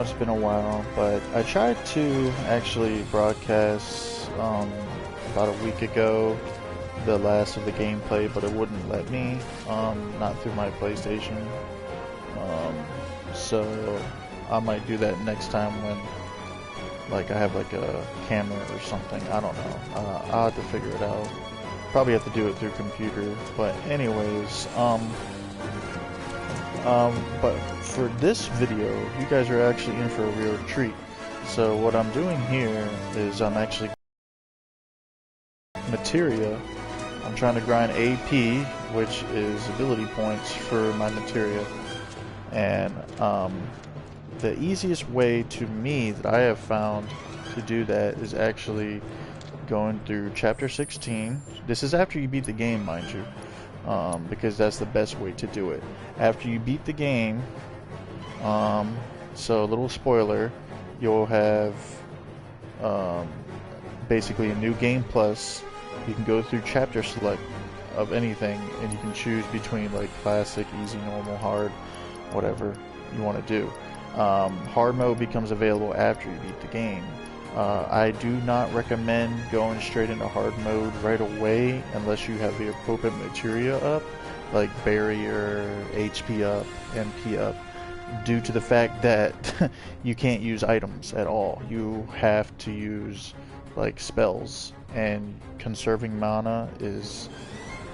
It's been a while, but I tried to actually broadcast about a week ago the last of the gameplay, but it wouldn't let me, not through my PlayStation. Um, so I might do that next time when like I have like a camera or something. I don't know. I'll have to figure it out. Probably have to do it through computer. But anyways, but for this video, you guys are actually in for a real treat. So what I'm doing here is I'm actually materia. I'm trying to grind AP, which is ability points for my materia. And the easiest way to me that I have found to do that is actually going through chapter 16. This is after you beat the game, mind you. Because that's the best way to do it. After you beat the game, so a little spoiler, you'll have basically a new game plus. You can go through chapter select of anything, and you can choose between like classic, easy, normal, hard, whatever you want to do. Hard mode becomes available after you beat the game. I do not recommend going straight into hard mode right away unless you have the appropriate materia up, like barrier, HP up, MP up, due to the fact that you can't use items at all. You have to use like spells, and conserving mana is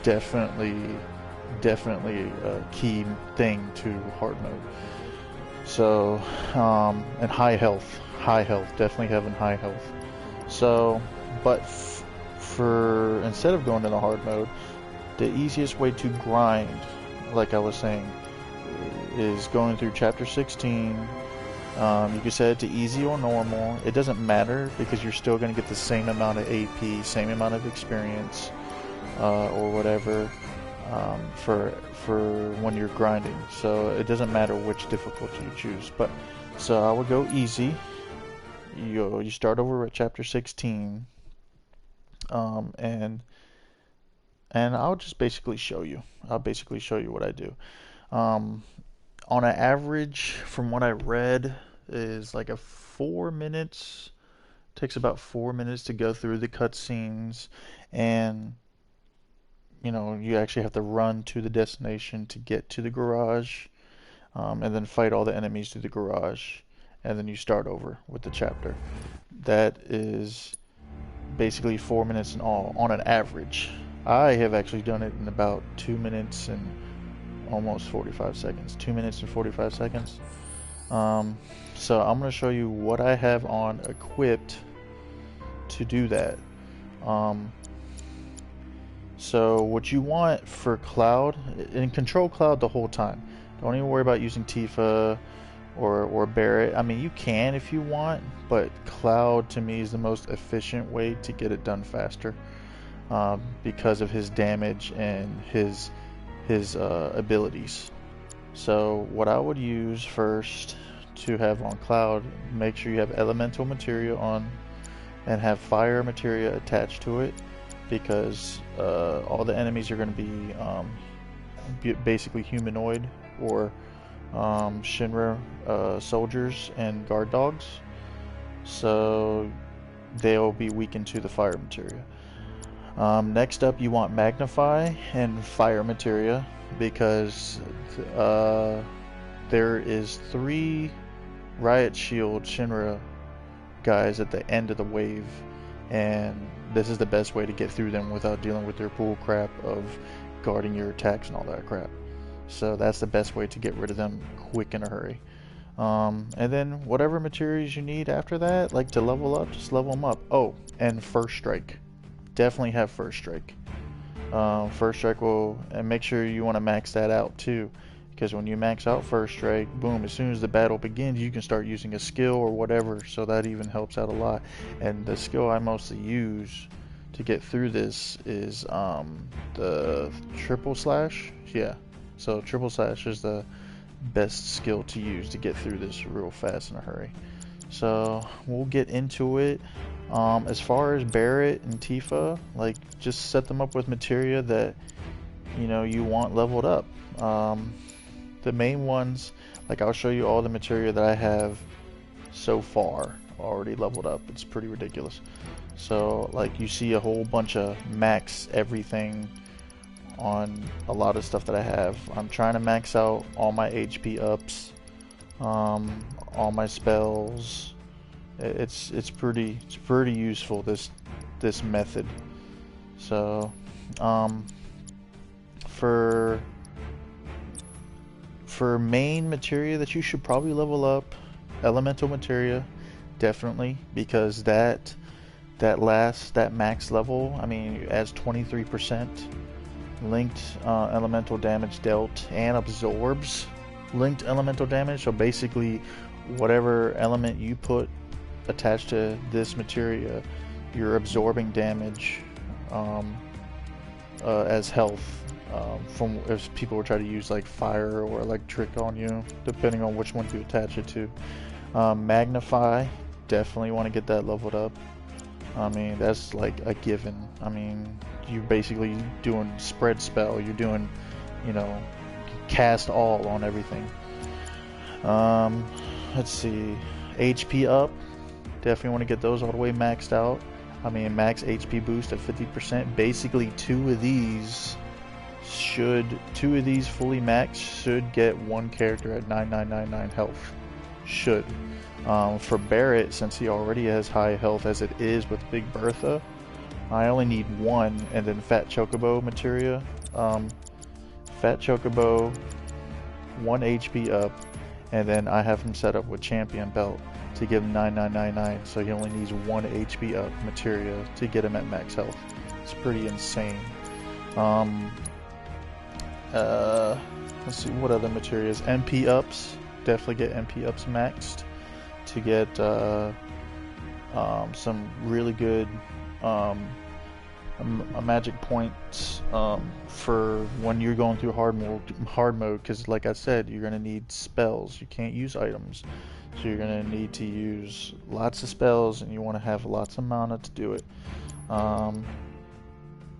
definitely a key thing to hard mode. So, and high health, definitely having high health. So, but for instead of going into hard mode, the easiest way to grind, like I was saying, is going through chapter 16. You can set it to easy or normal. It doesn't matter because you're still going to get the same amount of AP, same amount of experience, or whatever. For when you're grinding, so it doesn't matter which difficulty you choose. But so I would go easy. You start over at chapter 16, and I'll just basically show you. I'll basically show you what I do. On an average, from what I read, is like a 4 minutes. Takes about 4 minutes to go through the cutscenes, and you actually have to run to the destination to get to the garage, and then fight all the enemies to the garage, and then you start over with the chapter. That is basically 4 minutes in all, on an average. I have actually done it in about 2 minutes and almost 45 seconds. 2 minutes and 45 seconds. So I'm going to show you what I have on equipped to do that. So what you want for Cloud, and control Cloud the whole time. Don't even worry about using Tifa or Barret. I mean, you can if you want, but Cloud to me is the most efficient way to get it done faster, because of his damage and his abilities. So what I would use first to have on Cloud, make sure you have elemental materia on and have fire materia attached to it, because all the enemies are going to be basically humanoid or Shinra soldiers and guard dogs, so they'll be weakened to the fire materia. Next up, you want magnify and fire materia, because there is 3 riot shield Shinra guys at the end of the wave, and this is the best way to get through them without dealing with their bull crap of guarding your attacks and all that crap. So that's the best way to get rid of them quick in a hurry. And then whatever materials you need after that, like to level up, just level them up. Oh, and first strike. Definitely have first strike. First strike will, and make sure you want to max that out too, because when you max out first strike, boom, as soon as the battle begins, you can start using a skill or whatever, so that even helps out a lot. And the skill I mostly use to get through this is the triple slash. Yeah, so triple slash is the best skill to use to get through this real fast in a hurry. So we'll get into it. As far as Barret and Tifa, like, just set them up with materia that you want leveled up. The main ones, like, I'll show you all the materia that I have so far already leveled up. It's pretty ridiculous. So like you see a whole bunch of max everything on a lot of stuff that I have. I'm trying to max out all my HP ups, all my spells. It's pretty useful, this method. So for main materia that you should probably level up, elemental materia, definitely, because that max level, I mean, it adds 23% linked elemental damage dealt and absorbs linked elemental damage. So basically, whatever element you put attached to this materia, you're absorbing damage as health. From if people were trying to use like fire or electric on you, depending on which one you attach it to. Magnify, definitely want to get that leveled up. I mean, that's like a given. I mean, you're basically doing spread spell. You're doing, you know, cast all on everything. Let's see, HP up. Definitely want to get those all the way maxed out. I mean, max HP boost at 50%. Basically, two of these fully maxed should get one character at 9999 health. Should. For Barrett, since he already has high health as it is with Big Bertha, I only need one, and then Fat Chocobo materia. Fat Chocobo, 1 HP up, and then I have him set up with Champion Belt to give him 9999, so he only needs 1 HP up materia to get him at max health. It's pretty insane. Let's see, what other materials? MP ups, definitely get MP ups maxed to get some really good magic points for when you're going through hard mode, because like I said, you're gonna need spells. You can't use items, so you're gonna need to use lots of spells, and you want to have lots of mana to do it.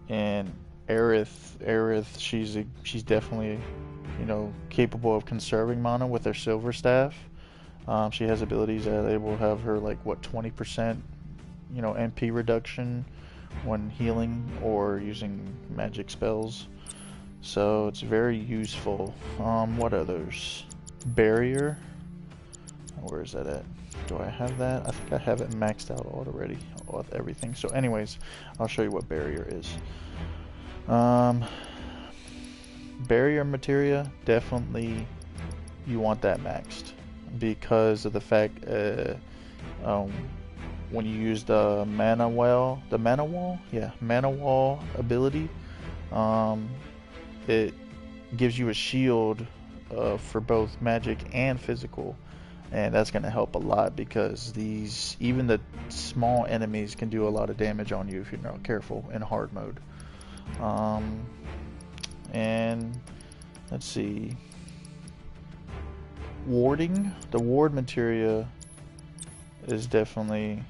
And Aerith, she's definitely, you know, capable of conserving mana with her silver staff. She has abilities that able to have her like what 20%, you know, MP reduction when healing or using magic spells. So it's very useful. What others? Barrier. Where is that at? Do I have that? I think I have it maxed out already with everything. So anyways, I'll show you what barrier is. Barrier materia, definitely you want that maxed because of the fact when you use the mana wall ability, it gives you a shield for both magic and physical, and that's going to help a lot because even the small enemies can do a lot of damage on you if you're not careful in hard mode. And let's see, warding, the ward materia is definitely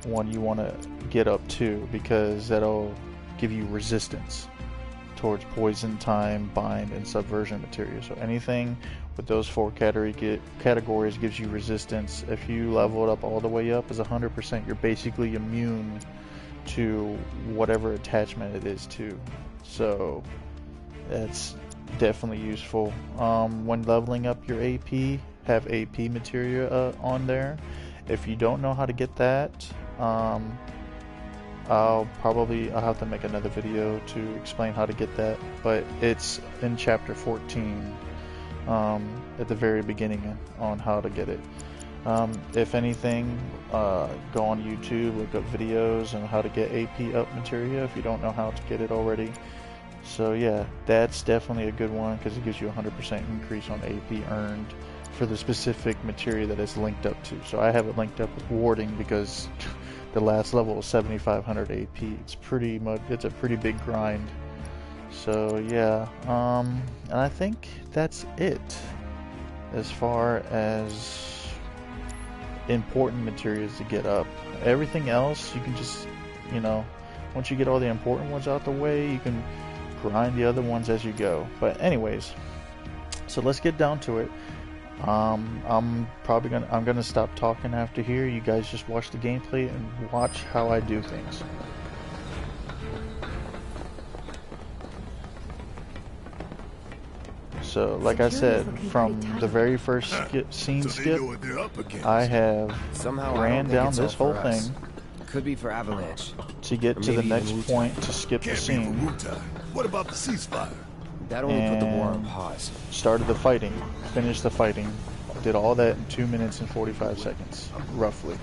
one you want to get up to because that'll give you resistance towards poison, time, bind, and subversion materia. So anything with those 4 categories gives you resistance. If you level it up all the way up as 100%, you're basically immune to whatever attachment it is to. So that's definitely useful. When leveling up your AP, have AP materia on there. If you don't know how to get that, I'll have to make another video to explain how to get that, but it's in chapter 14 at the very beginning on how to get it. If anything, go on YouTube, look up videos on how to get AP up materia if you don't know how to get it already. So yeah, that's definitely a good one because it gives you a 100% increase on AP earned for the specific materia that it's linked up to. So I have it linked up with warding because the last level is 7500 AP. It's a pretty big grind. So yeah, and I think that's it as far as important materials to get up. Everything else you can just, you know, once you get all the important ones out the way, you can grind the other ones as you go. But anyways, so let's get down to it. I'm gonna stop talking after here. You guys just watch the gameplay and watch how I do things. So, like I said, from the very first scene skip, I have ran down this whole thing. Could be for Avalanche. To get to the next point to skip the scene. What about the ceasefire? That only put the war on pause. Started the fighting, finished the fighting, did all that in 2 minutes and 45 seconds, roughly.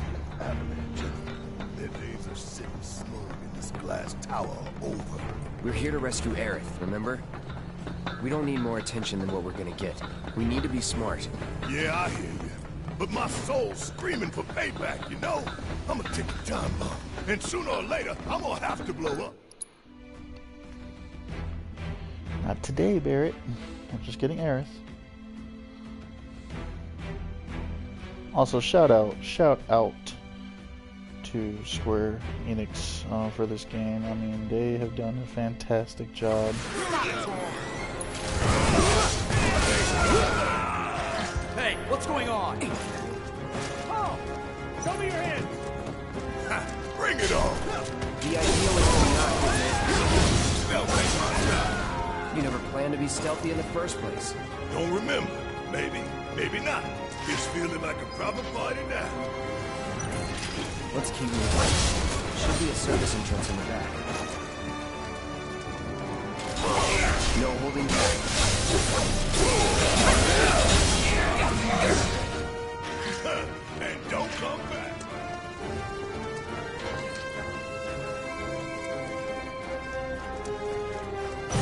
Their days of sitting smoke in this glass tower are over. We're here to rescue Aerith, remember? We don't need more attention than what we're gonna get. We need to be smart. Yeah, I hear you. But my soul's screaming for payback, you know? I'm a ticking time bomb. And sooner or later, I'm gonna have to blow up. Not today, Barrett. I'm just getting Aerith. Also, shout out to Square Enix for this game. I mean, they have done a fantastic job. Hey, what's going on? Oh, show me your hands. Bring it on. The idea was to not Stealth ain't my job. You never planned to be stealthy in the first place. Don't remember. Maybe, maybe not. It's feeling like a proper party now. Let's keep moving. Should be a service entrance in the back. No holding back. And don't come back.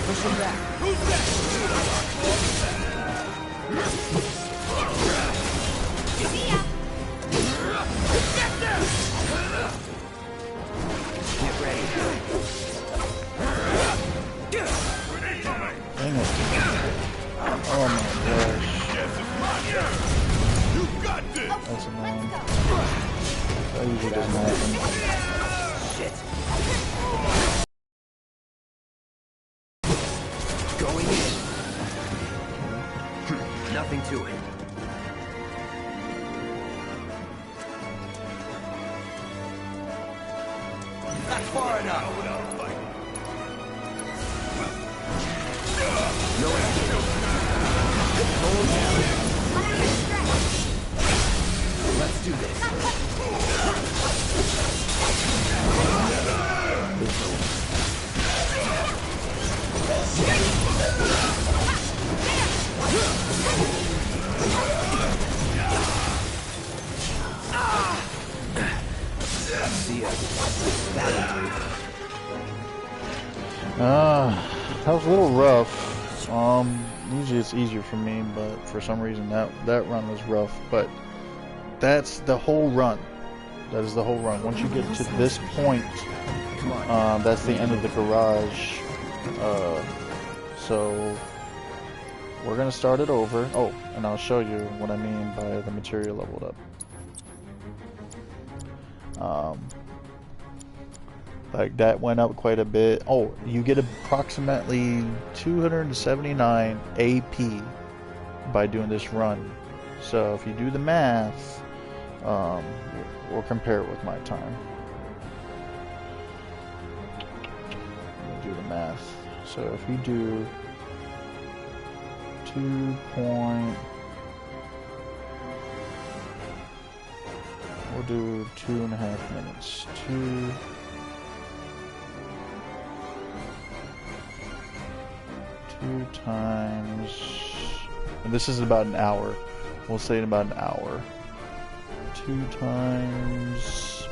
Push him back. Who's that? Get ready. Dang it. Oh my gosh. Yes, it's my turn. You got this. That's annoying. That usually doesn't happen. Shit. Going in. Nothing to it. That's far enough. Without a fight. No action. Hold down. Let's do this. See ya. That'll do. That was a little rough. Usually it's easier for me, but for some reason that run was rough. But that's the whole run. That is the whole run. Once you get to this point, that's the end of the garage. So we're gonna start it over. Oh, and I'll show you what I mean by the material leveled up. Like that went up quite a bit. Oh, you get approximately 279 AP by doing this run. So if you do the math, we'll compare it with my time. We'll do the math. So if you do 2 point, we'll do 2.5 minutes. 2 times, and this is about an hour. We'll say in about an hour. 2 times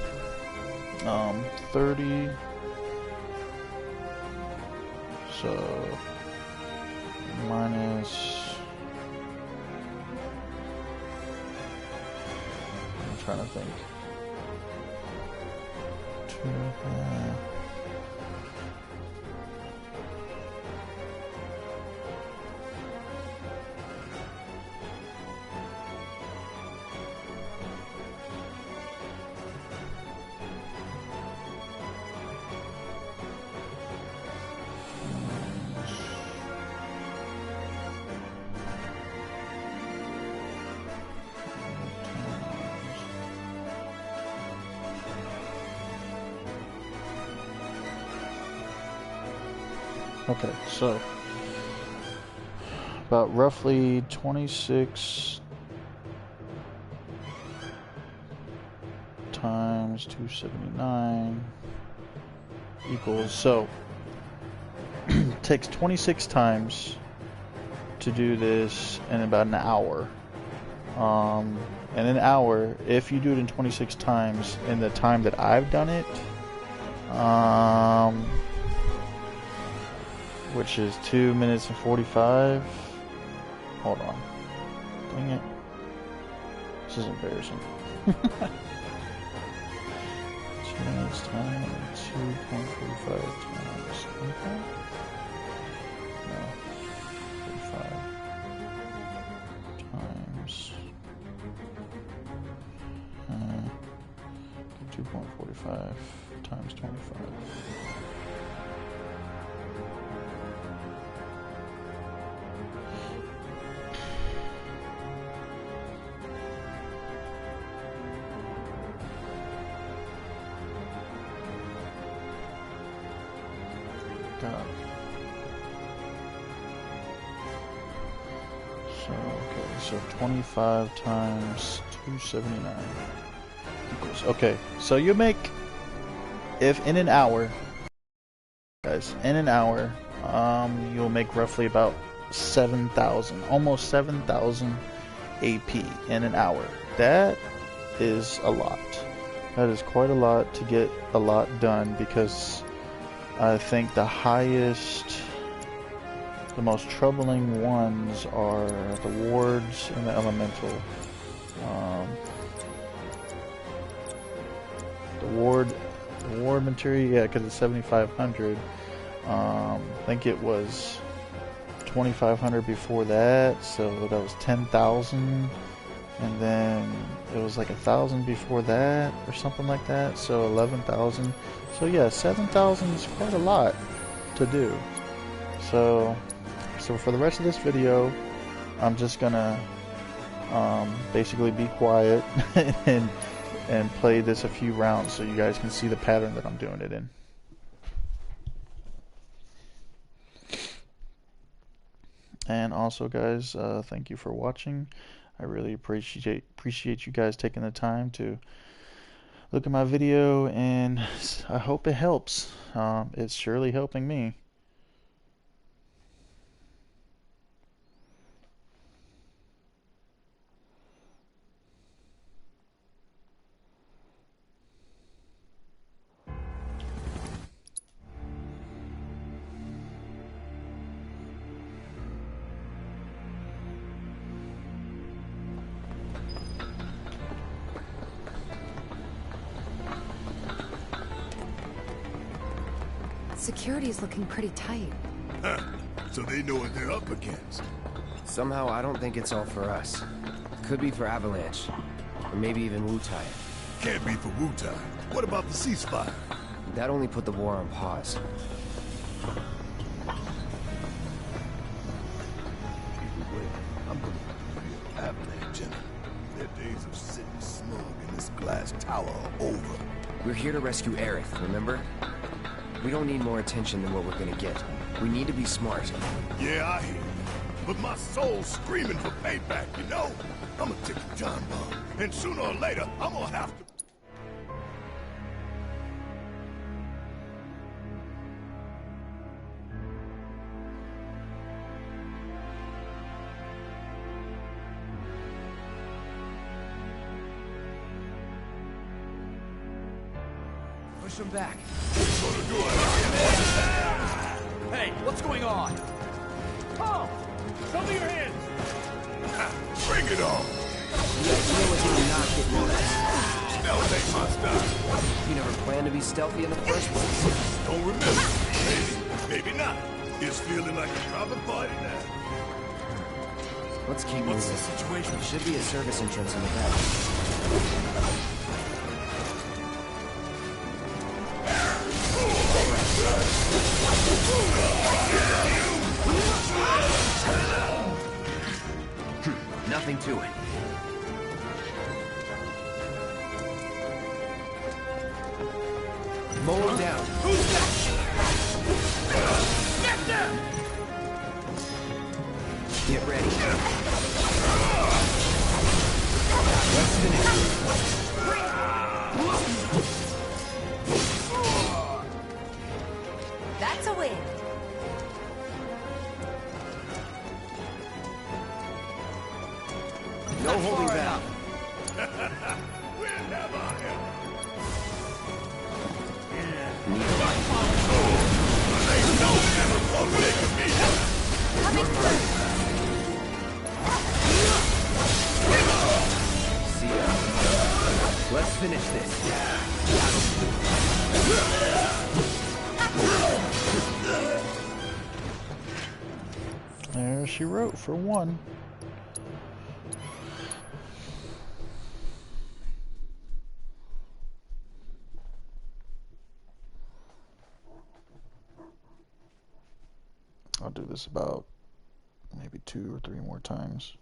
30. So minus. I'm trying to think. 2.5. Okay, so about roughly 26 times 279 equals, so it takes 26 times to do this in about an hour. And an hour, if you do it in 26 times in the time that I've done it, which is 2 minutes and 45. Hold on. Dang it. This is embarrassing. 2 minutes times 2.45 times 25? No. 45 times 2.45 times 25. God. So, okay, so 25 times 279 equals, okay, so you make, if in an hour, guys, in an hour, you'll make roughly about 7,000, almost 7,000 AP in an hour. That is a lot. That is quite a lot to get a lot done, because I think the highest, the most troubling ones are the wards and the elemental. The ward material, yeah, because it's 7,500. I think it was 2,500 before that, so that was 10,000, and then it was like 1,000 before that, or something like that. So 11,000. So yeah, 7,000 is quite a lot to do. So for the rest of this video, I'm just gonna basically be quiet and play this a few rounds so you guys can see the pattern that I'm doing it in. And also, guys, thank you for watching. I really appreciate you guys taking the time to look at my video, and I hope it helps. It's surely helping me. Security's looking pretty tight. Huh. So they know what they're up against. Somehow, I don't think it's all for us. Could be for Avalanche. Or maybe even Wutai. Can't be for Wutai. What about the ceasefire? That only put the war on pause. Either way, I'm gonna real Avalanche in. Their days of sitting smug in this glass tower are over. We're here to rescue Aerith, remember? We don't need more attention than what we're gonna get. We need to be smart. Yeah, I hear you. But my soul's screaming for payback, you know? I'm a ticking time bomb. And sooner or later, I'm gonna have to... Push them back. Hey, what's going on? Oh! Show me your hands! Bring it on! Stealth ain't my style. You never planned to be stealthy in the first place. Don't remember. Maybe not. It's feeling like a private party now. Let's keep moving. What's the situation? There should be a service entrance in the back. Nothing to it. Mow him down. Get there! That's a win. No holding back. We'll have our help. Ain't no ever gonna make me. Coming through. See ya. Let's finish this. There she wrote for one. I'll do this about maybe 2 or 3 more times.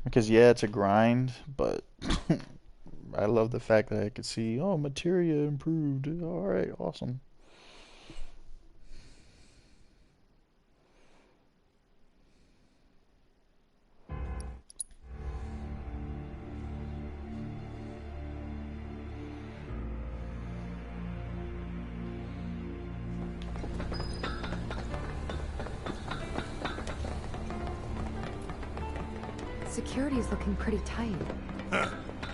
Because yeah, it's a grind, but I love the fact that I could see, oh, materia improved. Alright, awesome. Security's looking pretty tight. Huh.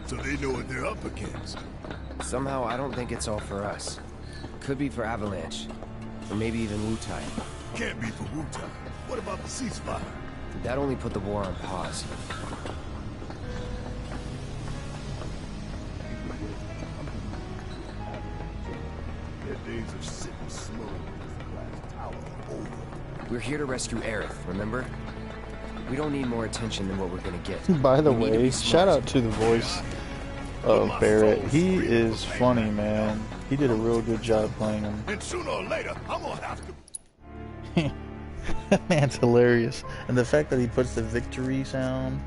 So they know what they're up against. Somehow, I don't think it's all for us. Could be for Avalanche. Or maybe even Wu-Tai. Can't be for Wu-Tai. What about the ceasefire? That only put the war on pause. Their days of sitting slow in this glass tower are over. We're here to rescue Aerith, remember? We don't need more attention than what we're gonna get. By the We need to way, be shout smart. out to the voice of Barrett. He is funny, man. He did a real good job playing him. And sooner or later, I'm gonna have to... That man's hilarious. And the fact that he puts the victory sound,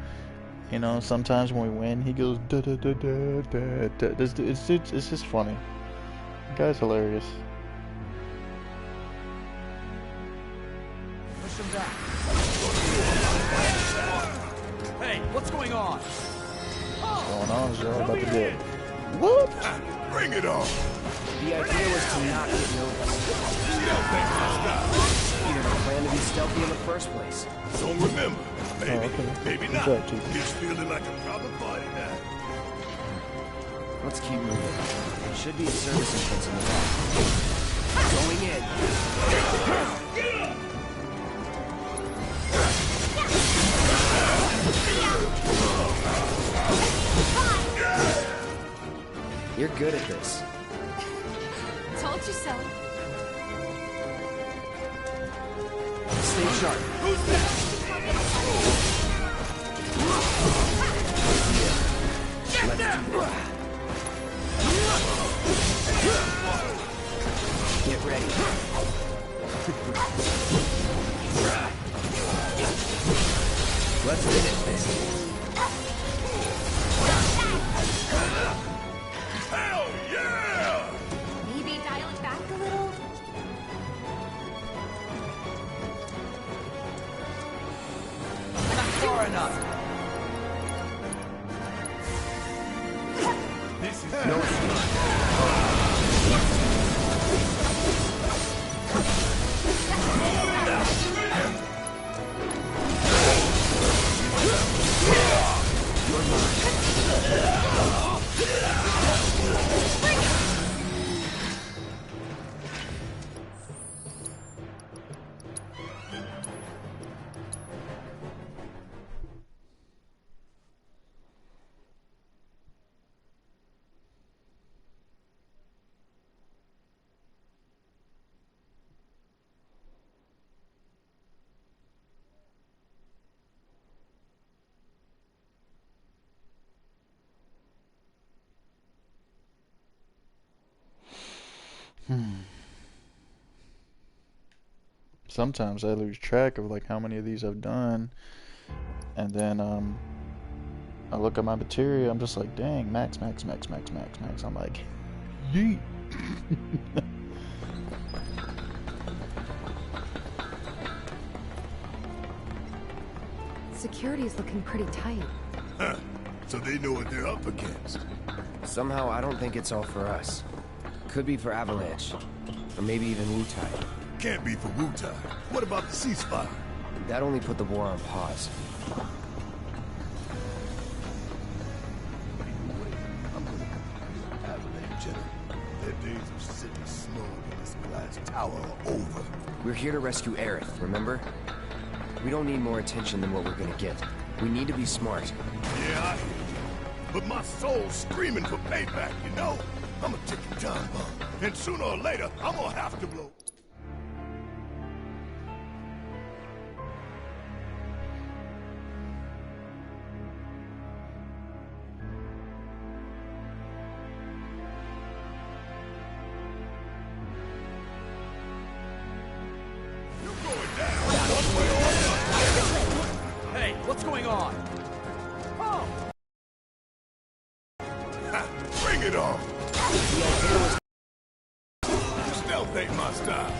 you know, sometimes when we win, he goes da da da da da da. It's just funny. The guy's hilarious. Push him back. Hey, what's going on? What's going on is you're all about to get whooped. Bring it on! The idea was to not get noticed. You didn't plan to be stealthy in the first place. So remember, maybe, okay. maybe Good not. job, Chief. It's feeling like a proper party now. Let's keep moving. There should be a service entrance in the back. Going in. You're good at this. Told you so. Stay sharp. Let's do this. Get ready. Let's finish this. Hell yeah! Maybe dial it back a little? Not far enough. This is No, it's not. Sometimes I lose track of like how many of these I've done, and then I look at my materia. I'm just like, dang, max. I'm like, yeet. security is looking pretty tight. Huh. So they know what they're up against. Somehow, I don't think it's all for us. Could be for Avalanche. Or maybe even Wu-Tai. Can't be for Wu-Tai. What about the ceasefire? That only put the war on pause. I'm gonna Avalanche Jenner. Their days of sitting snug in this glass tower are over. We're here to rescue Aerith, remember? We don't need more attention than what we're gonna get. We need to be smart. Yeah, I hear you. But my soul's screaming for payback, you know? I'm a ticking time bomb. And sooner or later, I'm gonna have to blow. You're going down. Hey, what's going on? Oh! Ha, bring it on. Stealth ain't my style.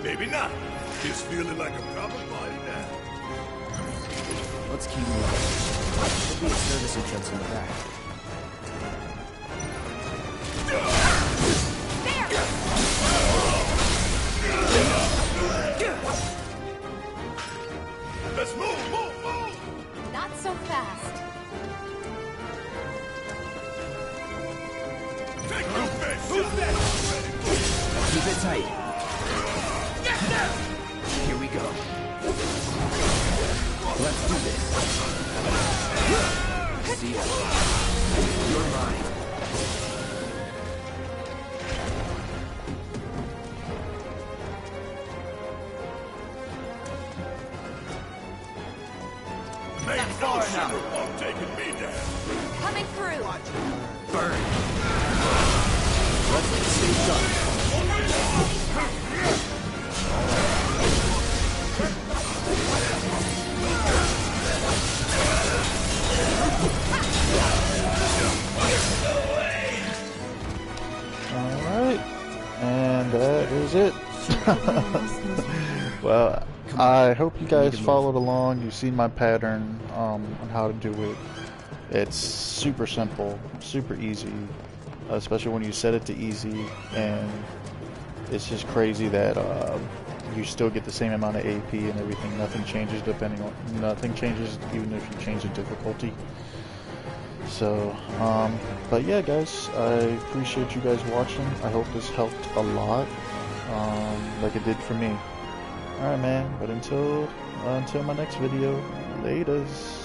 Maybe not. Just feeling like a proper party now. Let's keep moving. Should be a service entrance in the back. Let's move, move, move! Not so fast. Take your best shot! Keep it tight. Here we go. Let's do this. See ya. You're mine. Make no sugar while taking me down. Coming through. Burn. Let's stay sharp. Alright, and that is it. Well, I hope you guys followed along. You've seen my pattern on how to do it. It's super simple, super easy, especially when you set it to easy, and it's just crazy that you still get the same amount of AP and everything. Nothing changes nothing changes even if you change the difficulty. So, but yeah, guys, I appreciate you guys watching. I hope this helped a lot, like it did for me. Alright, man, but until my next video, laters.